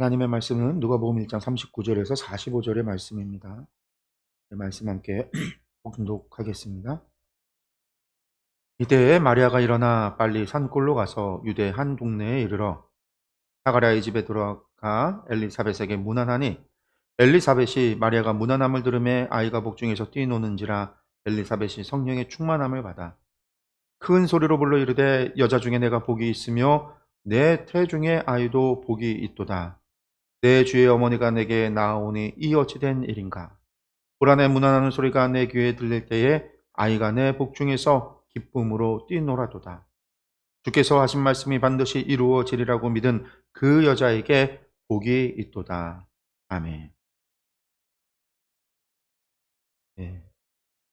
하나님의 말씀은 누가복음 1장 39절에서 45절의 말씀입니다. 그 말씀 함께 봉독하겠습니다. 이때에 마리아가 일어나 빨리 산골로 가서 유대 한 동네에 이르러 사가랴의 집에 들어가 엘리사벳에게 문안하니, 엘리사벳이 마리아가 문안함을 들음에 아이가 복중에서 뛰노는지라 엘리사벳이 성령의 충만함을 받아 큰 소리로 불러 이르되, 여자 중에 내가 복이 있으며 내 태중의 아이도 복이 있도다. 내 주의 어머니가 내게 나아오니 이 어찌 된 일인가? 불안에 문안하는 소리가 내 귀에 들릴 때에 아이가 내 복중에서 기쁨으로 뛰노라도다. 주께서 하신 말씀이 반드시 이루어지리라고 믿은 그 여자에게 복이 있도다. 아멘. 네.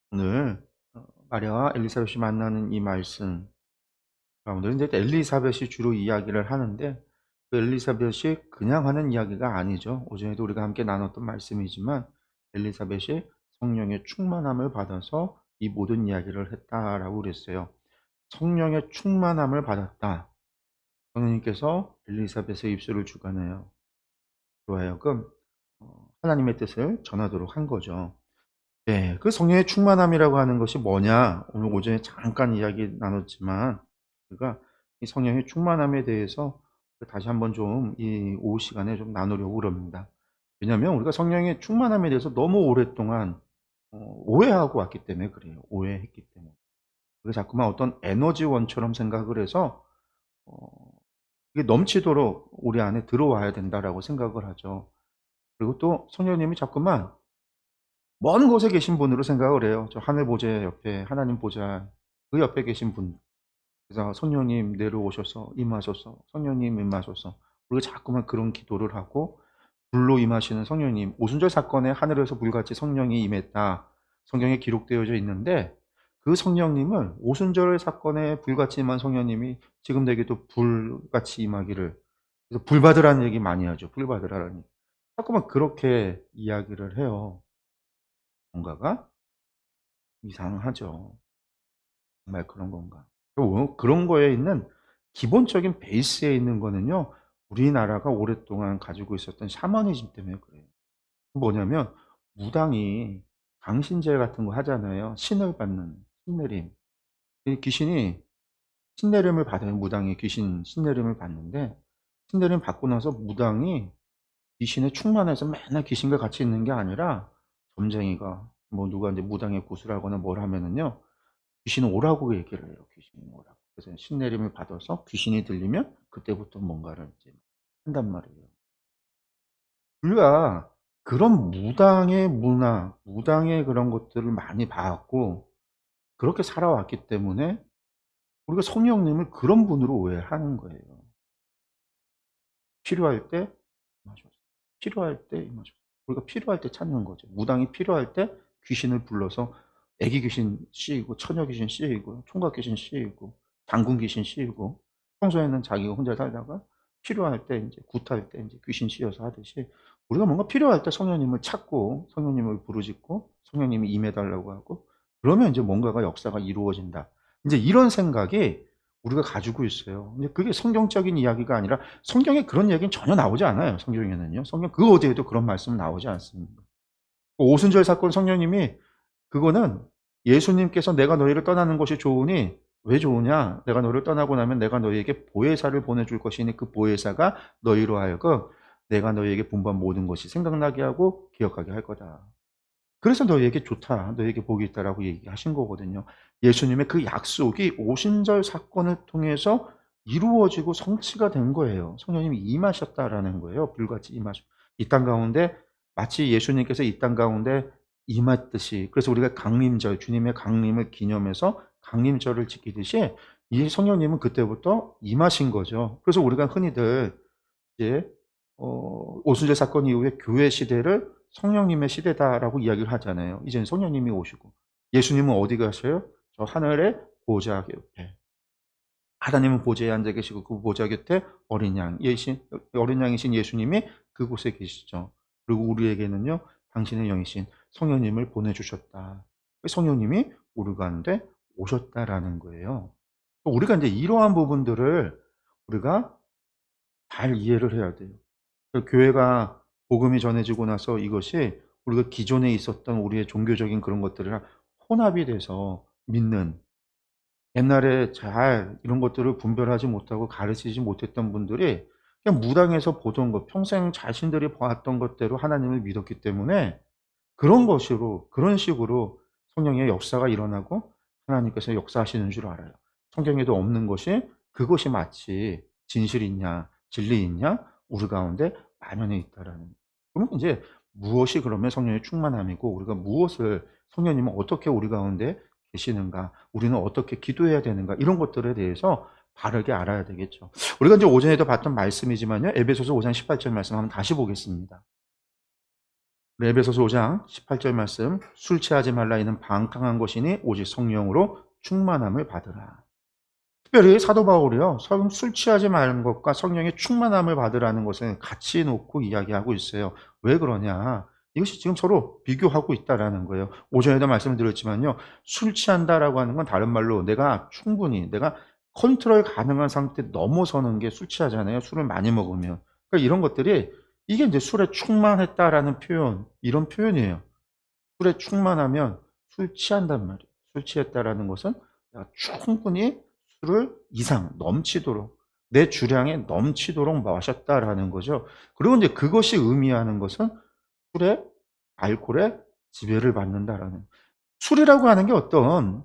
오늘 마리아와 엘리사벳이 만나는 이 말씀 가운데 이제 엘리사벳이 주로 이야기를 하는데, 그 엘리사벳이 그냥 하는 이야기가 아니죠. 오전에도 우리가 함께 나눴던 말씀이지만 엘리사벳이 성령의 충만함을 받아서 이 모든 이야기를 했다라고 그랬어요. 성령의 충만함을 받았다. 성령님께서 엘리사벳의 입술을 주관하여 그로 하여금 하나님의 뜻을 전하도록 한 거죠. 네, 그 성령의 충만함이라고 하는 것이 뭐냐? 오늘 오전에 잠깐 이야기 나눴지만 우리가 이 성령의 충만함에 대해서 다시 한번 좀 이 오후 시간에 좀 나누려고 그럽니다. 왜냐하면 우리가 성령의 충만함에 대해서 너무 오랫동안 오해하고 왔기 때문에 그래요. 오해했기 때문에. 그게 자꾸만 어떤 에너지원처럼 생각을 해서 어 이게 넘치도록 우리 안에 들어와야 된다라고 생각을 하죠. 그리고 또 성령님이 자꾸만 먼 곳에 계신 분으로 생각을 해요. 저 하늘 보좌 옆에 하나님 보좌 그 옆에 계신 분. 그래서 "성령님 내려오셔서 임하소서. 성령님 임하소서." 우리가 자꾸만 그런 기도를 하고, 불로 임하시는 성령님, 오순절 사건에 하늘에서 불같이 성령이 임했다. 성경에 기록되어져 있는데, 그 성령님을 오순절 사건에 불같이 임한 성령님이 지금 내게도 불같이 임하기를, 그래서 불 받으라는 얘기 많이 하죠. 불 받으라는 얘기. 자꾸만 그렇게 이야기를 해요. 뭔가가 이상하죠. 정말 그런 건가? 그런 거에 있는 기본적인 베이스에 있는 거는요, 우리나라가 오랫동안 가지고 있었던 샤머니즘 때문에 그래요. 뭐냐면 무당이 강신제 같은 거 하잖아요. 신을 받는 신내림. 이 귀신이 신내림을 받아요. 무당이 귀신 신내림을 받는데, 신내림 받고 나서 무당이 귀신에 충만해서 맨날 귀신과 같이 있는 게 아니라, 점쟁이가 뭐 누가 인제 무당의 구슬을 하거나 뭘 하면은요, 귀신은 오라고 얘기를 해요. 귀신이 오라고. 그래서 신내림을 받아서 귀신이 들리면 그때부터 뭔가를 이제 한단 말이에요. 우리가 그런 무당의 문화, 무당의 그런 것들을 많이 봐 왔고 그렇게 살아왔기 때문에 우리가 성령님을 그런 분으로 오해하는 거예요. 필요할 때 임하소서. 필요할 때 임하소서. 우리가 필요할 때 찾는 거죠. 무당이 필요할 때 귀신을 불러서 애기 귀신 씌이고 처녀 귀신 씌이고 총각 귀신 씌이고 장군 귀신 씌이고, 평소에는 자기가 혼자 살다가 필요할 때 인제 굿할 때 인제 귀신 씌워서 하듯이, 우리가 뭔가 필요할 때 성령님을 찾고 성령님을 부르짖고 성령님이 임해 달라고 하고, 그러면 인제 뭔가가 역사가 이루어진다. 인제 이런 생각이 우리가 가지고 있어요. 근데 그게 성경적인 이야기가 아니라, 성경에 그런 얘기는 전혀 나오지 않아요, 성경에는요. 성경 그 어디에도 그런 말씀은 나오지 않습니다. 그 오순절 사건 성령님이, 그거는 예수님께서 "내가 너희를 떠나는 것이 좋으니", 왜 좋으냐? "내가 너를 떠나고 나면 내가 너희에게 보혜사를 보내줄 것이니 그 보혜사가 너희로 하여금 내가 너희에게 분부한 모든 것이 생각나게 하고 기억하게 할 거다. 그래서 너희에게 좋다. 너희에게 복이 있다."라고 얘기하신 거거든요. 예수님의 그 약속이 오순절 사건을 통해서 이루어지고 성취가 된 거예요. 성령님이 임하셨다라는 거예요. 불같이 임하셨, 이 땅 가운데 마치 예수님께서 이 땅 가운데 임했듯이. 그래서 우리가 강림절, 주님의 강림을 기념해서 강림절을 지키듯이 이 성령님은 그때부터 임하신 거죠. 그래서 우리가 흔히들 이제 오순절 사건 이후에 교회 시대를 "성령님의 시대다."라고 이야기를 하잖아요. 이제는 성령님이 오시고, 예수님은 어디 가셔요? 저 하늘의 보좌 옆에. 하나님은 보좌에 앉아 계시고 그 보좌 곁에 어린 양이신 예수님이 그곳에 계시죠. 그리고 우리에게는요, 당신의 영이신 성령님을 보내 주셨다. 그 성령님이 우리 가운데 오셨다라는 거예요. 우리가 인제 이러한 부분들을 우리가 잘 이해를 해야 돼요. 교회가 복음이 전해지고 나서 이것이 우리가 기존에 있었던 우리의 종교적인 그런 것들이랑 혼합이 돼서 믿는, 옛날에 잘 이런 것들을 분별하지 못하고 가르치지 못했던 분들이 그냥 무당에서 보던 것, 평생 자신들이 봐왔던 것대로 하나님을 믿었기 때문에 그런 식으로 성령의 역사가 일어나고 하나님께서 역사하시는 줄 알아요. 성경에도 없는 것이 그것이 마치 진실이 있냐, 진리 있냐, 우리 가운데 만연해 있다라는. 그러면 이제 무엇이 그러면 성령의 충만함이고, 우리가 무엇을, 성령님은 어떻게 우리 가운데 계시는가, 우리는 어떻게 기도해야 되는가, 이런 것들에 대해서 바르게 알아야 되겠죠. 우리가 이제 오전에도 봤던 말씀이지만요, 에베소서 5장 18절 말씀 한번 다시 보겠습니다. 에베소서 5장 18절 말씀, 술 취하지 말라 이는 방탕한 것이니 오직 성령으로 충만함을 받으라. 특별히 사도 바울이요, 술 취하지 말는 것과 성령의 충만함을 받으라는 것을 같이 놓고 이야기하고 있어요. 왜 그러냐? 이것이 지금 서로 비교하고 있다라는 거예요. 오전에도 말씀을 드렸지만요, 술 취한다라고 하는 건 다른 말로 내가 충분히, 내가 컨트롤 가능한 상태 넘어서는 게 술 취하잖아요. 술을 많이 먹으면. 그러니까 이런 것들이, 이게 이제 술에 충만했다라는 표현, 이런 표현이에요. 술에 충만하면 술 취한단 말이에요. 술 취했다라는 것은 내가 충분히 술을 이상 넘치도록, 내 주량에 넘치도록 마셨다라는 거죠. 그리고 이제 그것이 의미하는 것은 술에, 알코올에 지배를 받는다라는. 술이라고 하는 게 어떤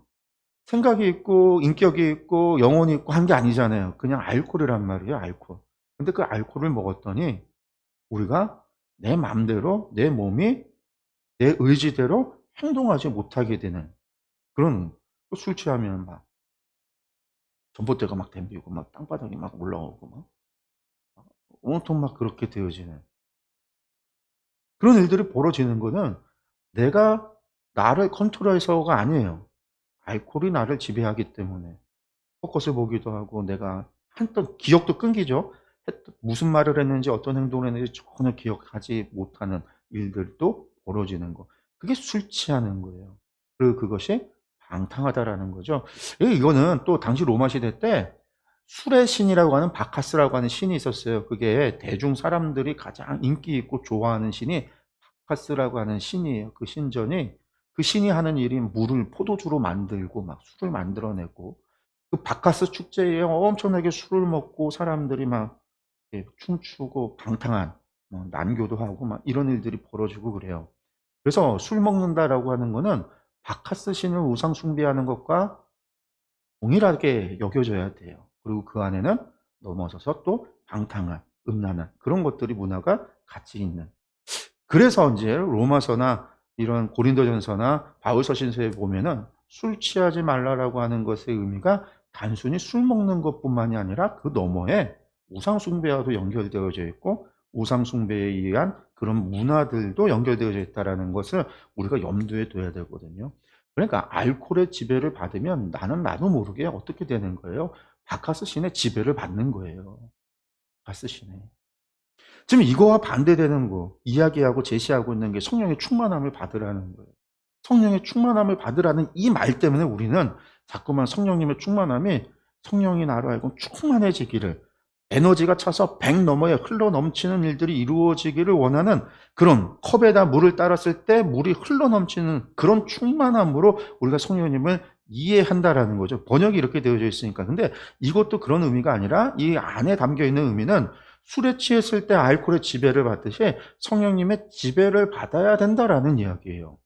생각이 있고 인격이 있고 영혼이 있고 한 게 아니잖아요. 그냥 알코올이란 말이에요, 알코올. 근데 그 알코올을 먹었더니 우리가 내 맘대로, 내 몸이 내 의지대로 행동하지 못하게 되는 그런. 술 취하면 막 전봇대가 막 덤비고 막 땅바닥이 막 올라오고 막 온통 막 그렇게 되어지는 그런 일들이 벌어지는 거는 내가 나를 컨트롤해서가 아니에요. 알코올이 나를 지배하기 때문에 포커스 보기도 하고, 내가 한떤 기억도 끊기죠. 무슨 말을 했는지 어떤 행동을 했는지 전혀 기억하지 못하는 일들도 벌어지는 거. 그게 술 취하는 거예요. 그리고 그것이 방탕하다라는 거죠. 이거는 또 당시 로마 시대 때 술의 신이라고 하는 바카스라고 하는 신이 있었어요. 그게 대중 사람들이 가장 인기 있고 좋아하는 신이 바카스라고 하는 신이에요. 그 신전이, 그 신이 하는 일이 물을 포도주로 만들고 막 술을 만들어내고, 그 바카스 축제에 엄청나게 술을 먹고 사람들이 막 춤추고 방탕한, 난교도 하고 막 이런 일들이 벌어지고 그래요. 그래서 술 먹는다라고 하는 거는 바카스 신을 우상 숭배하는 것과 동일하게 여겨져야 돼요. 그리고 그 안에는 넘어서서 또 방탕한, 음란한 그런 것들이, 문화가 같이 있는. 그래서 이제 로마서나 이런 고린도전서나 바울서신서에 보면은 술 취하지 말라라고 하는 것의 의미가 단순히 술 먹는 것뿐만이 아니라 그 너머에 우상 숭배와도 연결되어져 있고, 우상 숭배에 의한 그런 문화들도 연결되어져 있다라는 것을 우리가 염두에 둬야 되거든요. 그러니까 알코올의 지배를 받으면 나는 나도 모르게 어떻게 되는 거예요? 바카스 신의 지배를 받는 거예요. 바카스 신의. 지금 이거와 반대되는 거 이야기하고 제시하고 있는 게 성령의 충만함을 받으라는 거예요. 성령의 충만함을 받으라는 이 말 때문에 우리는 자꾸만 성령님의 충만함이, 성령이 나로 하여금 충만해지기를, 에너지가 차서 100 너머에 흘러 넘치는 일들이 이루어지기를 원하는, 그런 컵에다 물을 따랐을 때 물이 흘러 넘치는 그런 충만함으로 우리가 성령님을 이해한다라는 거죠. 번역이 이렇게 되어져 있으니까. 근데 이것도 그런 의미가 아니라, 이 안에 담겨 있는 의미는 술에 취했을 때 알코올의 지배를 받듯이 성령님의 지배를 받아야 된다라는 이야기예요.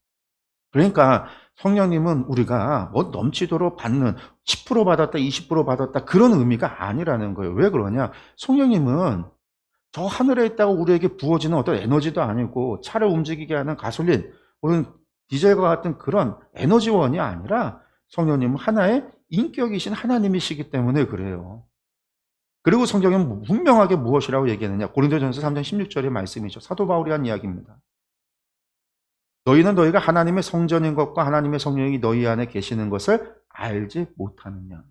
그러니까 성령님은 우리가 뭐 넘치도록 받는, 10% 받았다, 20% 받았다 그런 의미가 아니라는 거예요. 왜 그러냐? 성령님은 저 하늘에 있다고 우리에게 부어지는 어떤 에너지도 아니고, 차를 움직이게 하는 가솔린 혹은 디젤과 같은 그런 에너지원이 아니라, 성령님은 하나의 인격이신 하나님이시기 때문에 그래요. 그리고 성경은 분명하게 무엇이라고 얘기하느냐? 고린도전서 3장 16절의 말씀이죠. 사도 바울이 한 이야기입니다. 너희는 너희가 하나님의 성전인 것과 하나님의 성령이 너희 안에 계시는 것을 알지 못하느냐.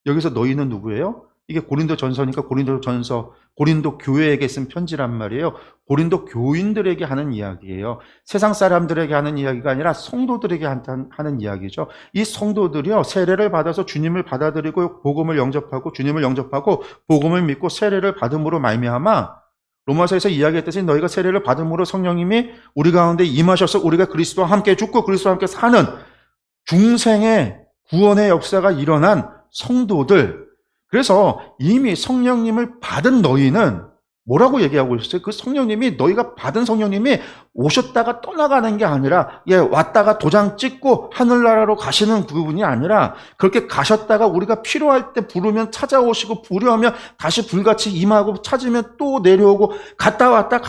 여기서 너희는 누구예요? 이게 고린도 전서니까 고린도 전서, 고린도 교회에게 쓴 편지란 말이에요. 고린도 교인들에게 하는 이야기예요. 세상 사람들에게 하는 이야기가 아니라 성도들에게 하는 이야기죠. 이 성도들이요, 세례를 받아서 주님을 받아들이고 복음을 영접하고, 주님을 영접하고 복음을 믿고 세례를 받음으로 말미암아 로마서에서 이야기했듯이 너희가 세례를 받음으로 성령님이 우리 가운데 임하셔서 우리가 그리스도와 함께 죽고 그리스도와 함께 사는 중생의 구원의 역사가 일어난 성도들. 그래서 이미 성령님을 받은 너희는 뭐라고 얘기하고 있어요? 그 성령님이, 너희가 받은 성령님이 오셨다가 떠나가는 게 아니라, 왔다가 도장 찍고 하늘나라로 가시는 부분이 아니라, 그렇게 가셨다가 우리가 필요할 때 부르면 찾아오시고, 부르면 다시 불같이 임하고, 찾으면 또 내려오고, 갔다 왔다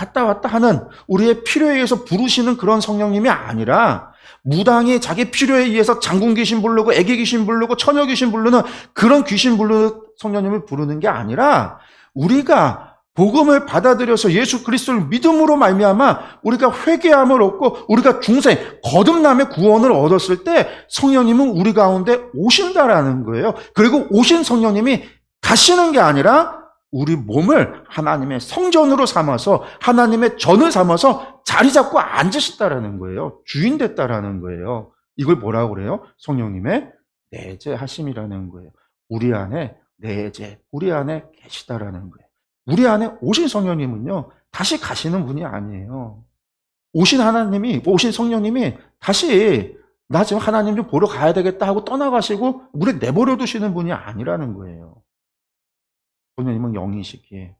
하는 우리의 필요에 의해서 부르시는 그런 성령님이 아니라, 무당이 자기 필요에 의해서 장군 귀신 부르고 애기 귀신 부르고 처녀 귀신 부르는 그런 귀신 부르는 성령님을 부르는 게 아니라, 우리가 복음을 받아들여서 예수 그리스도를 믿음으로 말미암아 우리가 회개함을 얻고 우리가 중생, 거듭남의 구원을 얻었을 때 성령님은 우리 가운데 오신다라는 거예요. 그리고 오신 성령님이 가시는 게 아니라 우리 몸을 하나님의 성전으로 삼아서, 하나님의 전을 삼아서 자리 잡고 앉으셨다라는 거예요. 주인 됐다라는 거예요. 이걸 뭐라고 그래요? 성령님의 내재하심이라는 거예요. 우리 안에 우리 안에 계시다라는 거예요. 우리 안에 오신 성령님은요, 다시 가시는 분이 아니에요. 오신 성령님이 다시 나 지금 하나님 좀 보러 가야 되겠다 하고 떠나가시고 우리 내버려 두시는 분이 아니라는 거예요. 성령님은 영이시기에,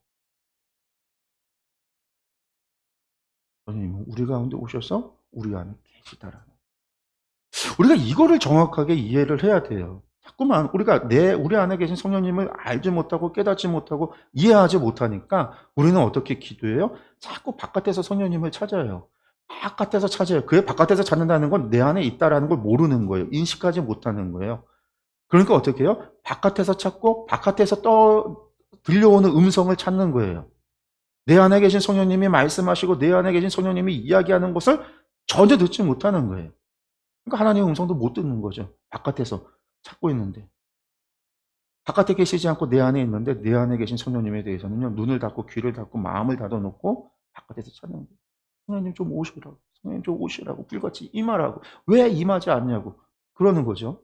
성령님은 우리 가운데 오셔서 우리 안에 계시다라는 거예요. 우리가 이거를 정확하게 이해를 해야 돼요. 자꾸만 우리 안에 계신 성령님을 알지 못하고 깨닫지 못하고 이해하지 못하니까 우리는 어떻게 기도해요? 자꾸 바깥에서 성령님을 찾아요. 바깥에서 찾아요. 그게 바깥에서 찾는다는 건 내 안에 있다라는 걸 모르는 거예요. 인식하지 못하는 거예요. 그러니까 어떻게 해요? 바깥에서 찾고 바깥에서 들려오는 음성을 찾는 거예요. 내 안에 계신 성령님이 말씀하시고 내 안에 계신 성령님이 이야기하는 것을 전혀 듣지 못하는 거예요. 그러니까 하나님의 음성도 못 듣는 거죠. 바깥에서 찾고 있는데. 바깥에 계시지 않고 내 안에 있는데 내 안에 계신 성령님에 대해서는요, 눈을 닫고 귀를 닫고 마음을 닫아놓고 바깥에서 찾는 거예요. 성령님 좀 오시라고, 성령님 좀 오시라고, 불같이 임하라고. 왜 임하지 않냐고 그러는 거죠.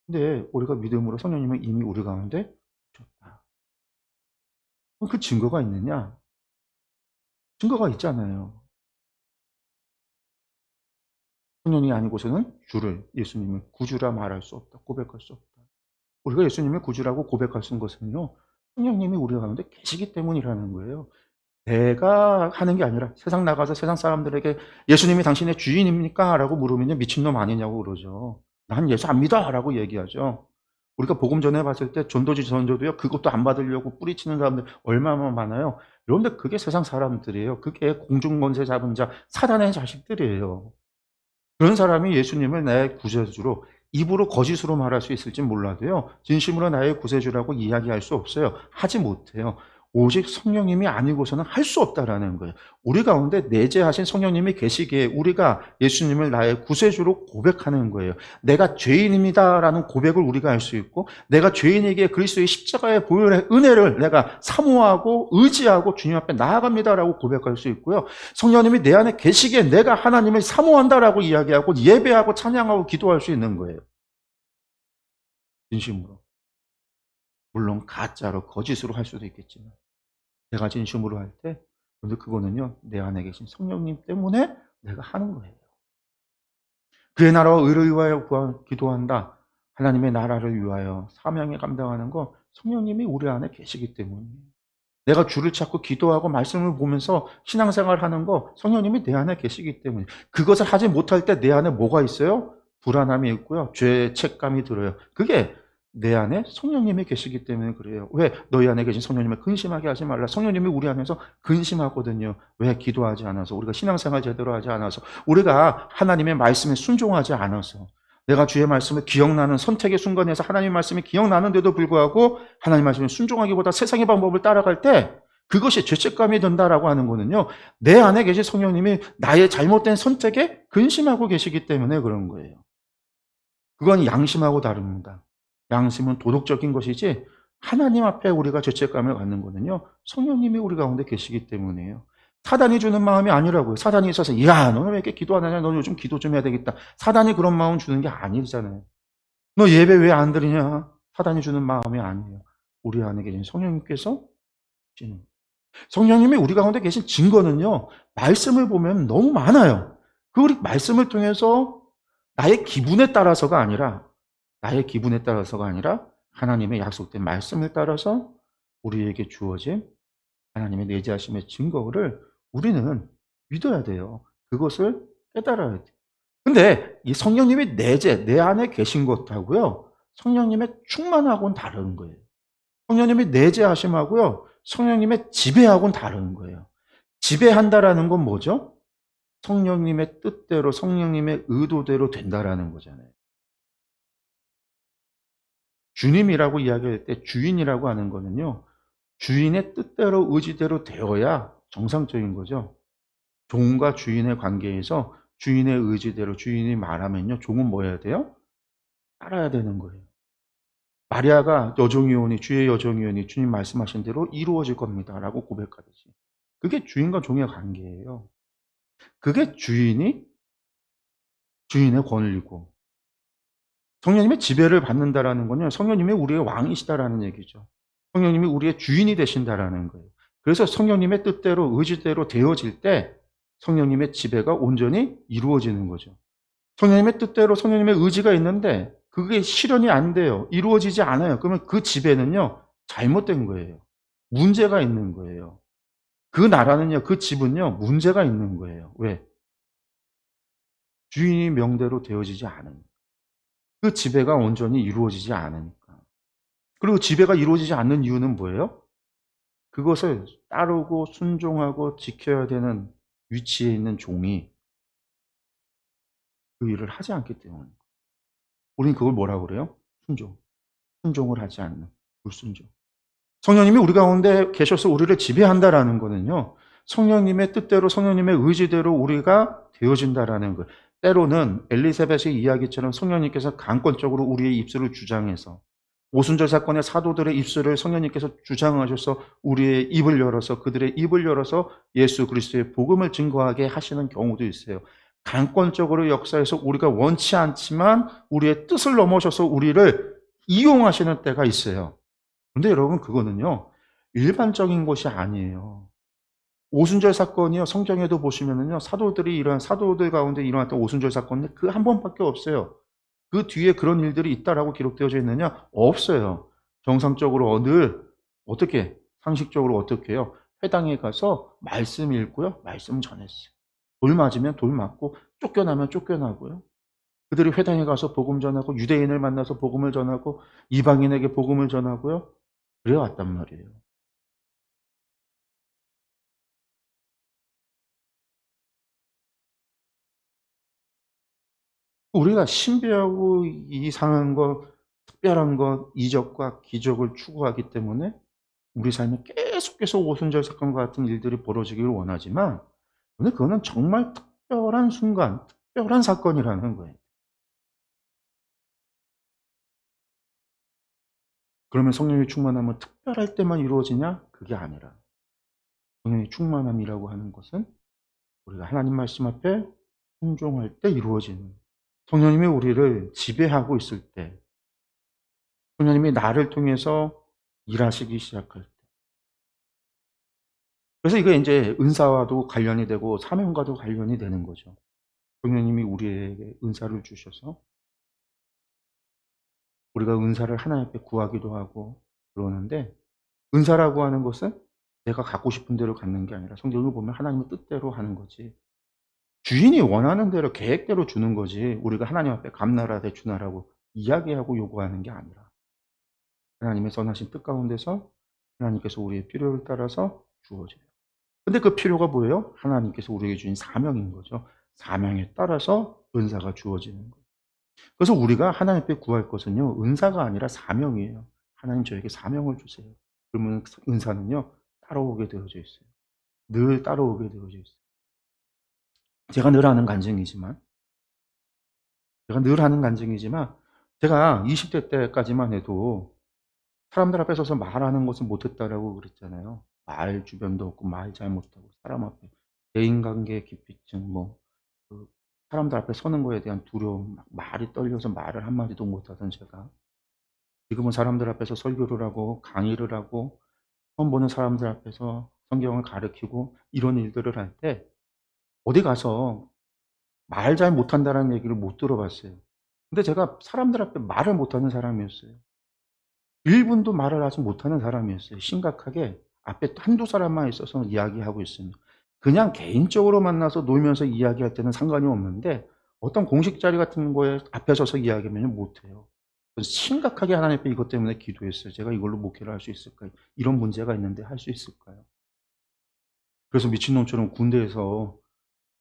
근데 우리가 믿음으로 성령님은 이미 우리 가운데 오셨다. 그 증거가 있느냐? 증거가 있잖아요. 성령이 아니고서는 예수님을 구주라 말할 수 없다. 고백할 수 없다. 우리가 예수님을 구주라고 고백할 수 있는 것은요, 성령님이 우리 가운데 계시기 때문이라는 거예요. 내가 하는 게 아니라 세상 나가서 세상 사람들에게 예수님이 당신의 주인입니까? 라고 물으면요, 미친놈 아니냐고 그러죠. 난 예수 안 믿어! 라고 얘기하죠. 우리가 복음 전해봤을 때 전도지 전도도요, 그것도 안 받으려고 뿌리치는 사람들 얼마나 많아요. 여러분들, 그게 세상 사람들이에요. 그게 공중권세 잡은 자, 사단의 자식들이에요. 그런 사람이 예수님을 나의 구세주로, 입으로 거짓으로 말할 수 있을지 몰라도요, 진심으로 나의 구세주라고 이야기할 수 없어요. 하지 못해요. 오직 성령님이 아니고서는 할 수 없다라는 거예요. 우리 가운데 내재하신 성령님이 계시기에 우리가 예수님을 나의 구세주로 고백하는 거예요. 내가 죄인입니다라는 고백을 우리가 할 수 있고, 내가 죄인에게 그리스도의 십자가의 보혈의 은혜를 내가 사모하고 의지하고 주님 앞에 나아갑니다라고 고백할 수 있고요. 성령님이 내 안에 계시기에 내가 하나님을 사모한다라고 이야기하고 예배하고 찬양하고 기도할 수 있는 거예요. 진심으로. 물론 가짜로 거짓으로 할 수도 있겠지만, 내가 진심으로 할 때, 근데 그거는요, 내 안에 계신 성령님 때문에 내가 하는 거예요. 그의 나라와 의를 위하여 기도한다. 하나님의 나라를 위하여 사명에 감당하는 거 성령님이 우리 안에 계시기 때문이에요. 내가 주를 찾고 기도하고 말씀을 보면서 신앙생활 하는 거 성령님이 내 안에 계시기 때문에, 그것을 하지 못할 때 내 안에 뭐가 있어요? 불안함이 있고요. 죄의 책감이 들어요. 그게 내 안에 성령님이 계시기 때문에 그래요. 왜? 너희 안에 계신 성령님을 근심하게 하지 말라. 성령님이 우리 안에서 근심하거든요. 왜? 기도하지 않아서, 우리가 신앙생활 제대로 하지 않아서, 우리가 하나님의 말씀에 순종하지 않아서, 내가 주의 말씀을 기억나는 선택의 순간에서 하나님의 말씀이 기억나는데도 불구하고 하나님의 말씀에 순종하기보다 세상의 방법을 따라갈 때 그것이 죄책감이 든다라고 하는 거는요, 내 안에 계신 성령님이 나의 잘못된 선택에 근심하고 계시기 때문에 그런 거예요. 그건 양심하고 다릅니다. 양심은 도덕적인 것이지, 하나님 앞에 우리가 죄책감을 갖는 거는요, 성령님이 우리 가운데 계시기 때문이에요. 사단이 주는 마음이 아니라고요. 사단이 있어서, 야, 너는 왜 이렇게 기도 안 하냐? 너는 요즘 기도 좀 해야 되겠다. 사단이 그런 마음 주는 게 아니잖아요. 너 예배 왜 안 드리냐? 사단이 주는 마음이 아니에요. 우리 안에 계신 성령님께서 시는. 성령님이 우리 가운데 계신 증거는요. 말씀을 보면 너무 많아요. 그 우리 말씀을 통해서 나의 기분에 따라서가 아니라 나의 기분에 따라서가 아니라 하나님의 약속된 말씀을 따라서 우리에게 주어진 하나님의 내재하심의 증거를 우리는 믿어야 돼요. 그것을 깨달아야 돼요. 근데 이 성령님이 내 안에 계신 것하고요. 성령님의 충만하고는 다른 거예요. 성령님이 내재하심하고요. 성령님의 지배하고는 다른 거예요. 지배한다라는 건 뭐죠? 성령님의 뜻대로 성령님의 의도대로 된다라는 거잖아요. 주님이라고 이야기할 때 주인이라고 하는 거는요. 주인의 뜻대로 의지대로 되어야 정상적인 거죠. 종과 주인의 관계에서 주인의 의지대로 주인이 말하면요. 종은 뭐 해야 돼요? 따라야 되는 거예요. 마리아가 여종이오니 주의 여종이오니 주님 말씀하신 대로 이루어질 겁니다라고 고백하듯이. 그게 주인과 종의 관계예요. 그게 주인의 권리고 성령님의 지배를 받는다라는 건요. 성령님이 우리의 왕이시다라는 얘기죠. 성령님이 우리의 주인이 되신다라는 거예요. 그래서 성령님의 뜻대로 의지대로 되어질 때 성령님의 지배가 온전히 이루어지는 거죠. 성령님의 뜻대로 성령님의 의지가 있는데 그게 실현이 안 돼요. 이루어지지 않아요. 그러면 그 지배는요. 잘못된 거예요. 문제가 있는 거예요. 그 나라는요. 그 집은요. 문제가 있는 거예요. 왜? 주인이 명대로 되어지지 않으니까. 그 지배가 온전히 이루어지지 않으니까. 그리고 지배가 이루어지지 않는 이유는 뭐예요? 그것을 따르고 순종하고 지켜야 되는 위치에 있는 종이 그 일을 하지 않기 때문에. 우리는 그걸 뭐라고 그래요? 순종. 순종을 하지 않는 불순종. 성령님이 우리 가운데 계셔서 우리를 지배한다라는 거는요. 성령님의 뜻대로 성령님의 의지대로 우리가 되어진다라는 것. 때로는 엘리사벳의 이야기처럼 성령님께서 강권적으로 우리의 입술을 주장해서 오순절 사건의 사도들의 입술을 성령님께서 주장하셔서 우리의 입을 열어서 그들의 입을 열어서 예수 그리스도의 복음을 증거하게 하시는 경우도 있어요. 강권적으로 역사해서 우리가 원치 않지만 우리의 뜻을 넘어서서 우리를 이용하시는 때가 있어요. 근데 여러분 그거는요. 일반적인 것이 아니에요. 오순절 사건이요. 성경에도 보시면은요. 사도들 가운데 일어났던 오순절 사건은 그 한 번밖에 없어요. 그 뒤에 그런 일들이 있다라고 기록되어져 있느냐? 없어요. 정상적으로 늘 어떻게 상식적으로 어떻게 해요? 회당에 가서 말씀 읽고요. 말씀 전했어요. 돌 맞으면 돌 맞고 쫓겨나면 쫓겨나고요. 그들이 회당에 가서 복음 전하고 유대인을 만나서 복음을 전하고 이방인에게 복음을 전하고요. 그래 왔단 말이에요. 우리가 신비하고 이상한 것, 특별한 것, 이적과 기적을 추구하기 때문에 우리 삶에 계속해서 오순절 사건과 같은 일들이 벌어지기를 원하지만 근데 그거는 정말 특별한 순간, 특별한 사건이라는 거예요. 그러면 성령의 충만함은 특별할 때만 이루어지냐? 그게 아니라 성령의 충만함이라고 하는 것은 우리가 하나님 말씀 앞에 순종할 때 이루어지는 성령님이 우리를 지배하고 있을 때 성령님이 나를 통해서 일하시기 시작할 때 그래서 이게 인제 은사와도 관련이 되고 사명과도 관련이 되는 거죠. 성령님이 우리에게 은사를 주셔서 우리가 은사를 하나님 앞에 구하기도 하고 그러는데 은사라고 하는 것은 내가 갖고 싶은 대로 갖는 게 아니라 성경을 보면 하나님의 뜻대로 하는 거지. 주인이 원하는 대로 계획대로 주는 거지. 우리가 하나님 앞에 감나라되 주나라고 이야기하고 요구하는 게 아니라 하나님의 선하신 뜻 가운데서 하나님께서 우리의 필요를 따라서 주어져요. 근데 그 필요가 뭐예요? 하나님께서 우리에게 주신 사명인 거죠. 사명에 따라서 은사가 주어지는 거예요. 그래서 우리가 하나님 앞에 구할 것은요. 은사가 아니라 사명이에요. "하나님 저에게 사명을 주세요." 그러면 은사는요. 따라오게 되어져 있어요. 늘 따라오게 되어져 있어요. 제가 늘 하는 간증이지만 제가 늘 하는 간증이지만 제가 20대 때까지만 해도 사람들 앞에 서서 말하는 것을 못했다라고 그랬잖아요. 말 주변도 없고 말 잘 못하고 사람 앞에 대인관계 기피증 그 사람들 앞에 서는 거에 대한 두려움 막 말이 떨려서 말을 한마디도 못하던 제가 지금은 사람들 앞에서 설교를 하고 강의를 하고 처음 보는 사람들 앞에서 성경을 가르치고 이런 일들을 할 때 어디 가서 말 잘 못한다라는 얘기를 못 들어봤어요. 근데 제가 사람들 앞에 말을 못하는 사람이었어요. 1 분도 말을 하지 못하는 사람이었어요. 심각하게 앞에 한두 사람만 있어서 이야기하고 있으면. 그냥 개인적으로 만나서 놀면서 이야기할 때는 상관이 없는데 어떤 공식 자리 같은 거에 앞에 서서 이야기하면은 못해요. 그래서 심각하게 하나님 앞에 이것 때문에 기도했어요. '제가 이걸로 목회를 할 수 있을까요? 이런 문제가 있는데 할 수 있을까요?' 그래서 미친놈처럼 군대에서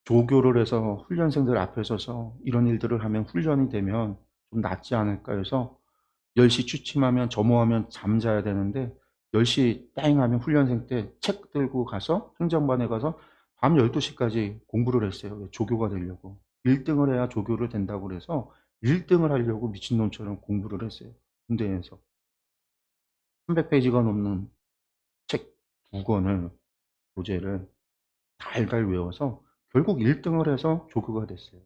조교를 해서 훈련생들 앞에 서서 이런 일들을 하면 훈련이 되면 좀 낫지 않을까 해서 10시 취침하면 점호하면 잠자야 되는데 10시 땡 하면 훈련생 때 책 들고 가서 행정반에 가서 밤 12 시까지 공부를 했어요. 왜 조교가 되려고. 1 등을 해야 조교를 된다고 그래서 1 등을 하려고 미친놈처럼 공부를 했어요, 군대에서. 300 페이지가 넘는 책 2 권을 교재를 달달 외워서 결국 1 등을 해서 조교가 됐어요.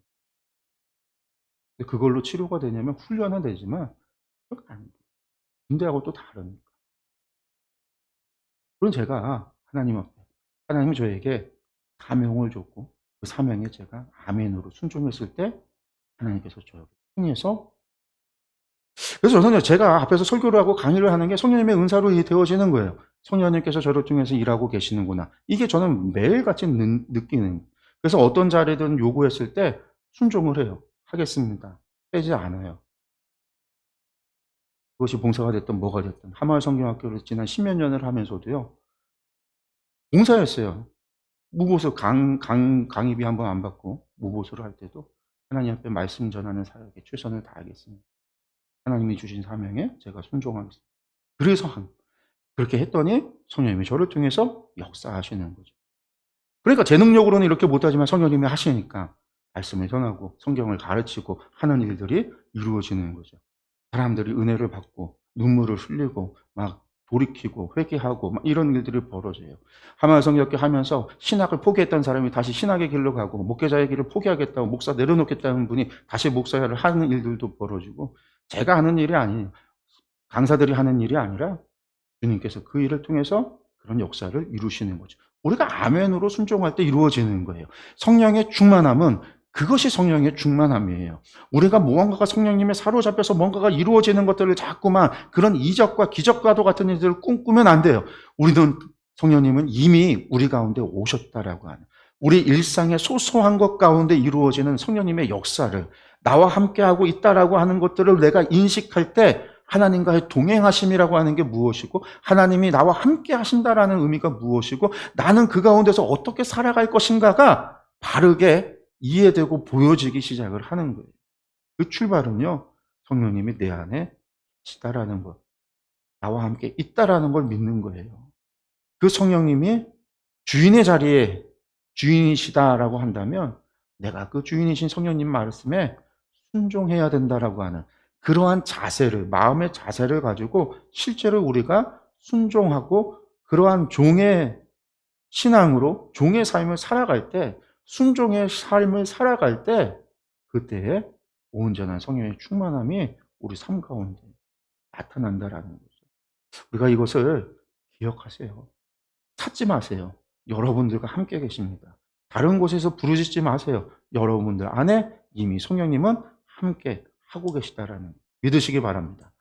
근데 그걸로 치료가 되냐면 훈련은 되지만 그건 안 돼요. 군대하고 또 다르니까. 그건 제가 하나님 앞에 하나님이 저에게 사명을 줬고 그 사명에 제가 아멘으로 순종했을 때 하나님께서 저를 통해서 그래서 저는 제가 앞에서 설교를 하고 강의를 하는 게 성령님의 은사로 되어지는 거예요. 성령님께서 저를 통해서 일하고 계시는구나. 이게 저는 매일같이 느끼는. 그래서 어떤 자리든 요구했을 때 순종을 해요. 하겠습니다. 빼지 않아요. 그것이 봉사가 됐든 뭐가 됐든. 하마을 성경학교를 지난 10몇 년을 하면서도요. 봉사였어요. 무보수 강의비 한 번 안 받고 무보수를 할 때도 하나님 앞에 말씀 전하는 사역에 최선을 다하겠습니다. 하나님이 주신 사명에 제가 순종하겠습니다. 그래서 그렇게 했더니 성령님이 저를 통해서 역사하시는 거죠. 그러니까 제 능력으로는 이렇게 못하지만 성령님이 하시니까 말씀을 전하고 성경을 가르치고 하는 일들이 이루어지는 거죠. 사람들이 은혜를 받고 눈물을 흘리고 막 돌이키고 회개하고 막 이런 일들이 벌어져요. 하마을 성경학교 하면서 신학을 포기했던 사람이 다시 신학의 길로 가고 목회자의 길을 포기하겠다고 목사 내려놓겠다는 분이 다시 목사를 하는 일들도 벌어지고 제가 하는 일이 아니에요. 강사들이 하는 일이 아니라 주님께서 그 일을 통해서 그런 역사를 이루시는 거죠. 우리가 아멘으로 순종할 때 이루어지는 거예요. 성령의 충만함은 그것이 성령의 충만함이에요. 우리가 무언가가 성령님에 사로잡혀서 뭔가가 이루어지는 것들을 자꾸만 그런 이적과 기적과도 같은 일들을 꿈꾸면 안 돼요. 우리는 성령님은 이미 우리 가운데 오셨다라고 하는 우리 일상의 소소한 것 가운데 이루어지는 성령님의 역사를 나와 함께하고 있다라고 하는 것들을 내가 인식할 때 하나님과의 동행하심이라고 하는 게 무엇이고 하나님이 나와 함께 하신다라는 의미가 무엇이고 나는 그 가운데서 어떻게 살아갈 것인가가 바르게 이해되고 보여지기 시작을 하는 거예요. 그 출발은요. 성령님이 내 안에 계시다라는 것, 나와 함께 있다라는 걸 믿는 거예요. 그 성령님이 주인의 자리에 주인이시다라고 한다면 내가 그 주인이신 성령님 말씀에 순종해야 된다라고 하는 그러한 자세를 마음의 자세를 가지고 실제로 우리가 순종하고 그러한 종의 신앙으로 종의 삶을 살아갈 때 순종의 삶을 살아갈 때 그때에 온전한 성령의 충만함이 우리 삶 가운데 나타난다라는 거죠. 우리가 이것을 기억하세요. 찾지 마세요. 여러분들과 함께 계십니다. 다른 곳에서 부르짖지 마세요. 여러분들 안에 이미 성령님은 함께 하고 계시다라는 믿으시기 바랍니다.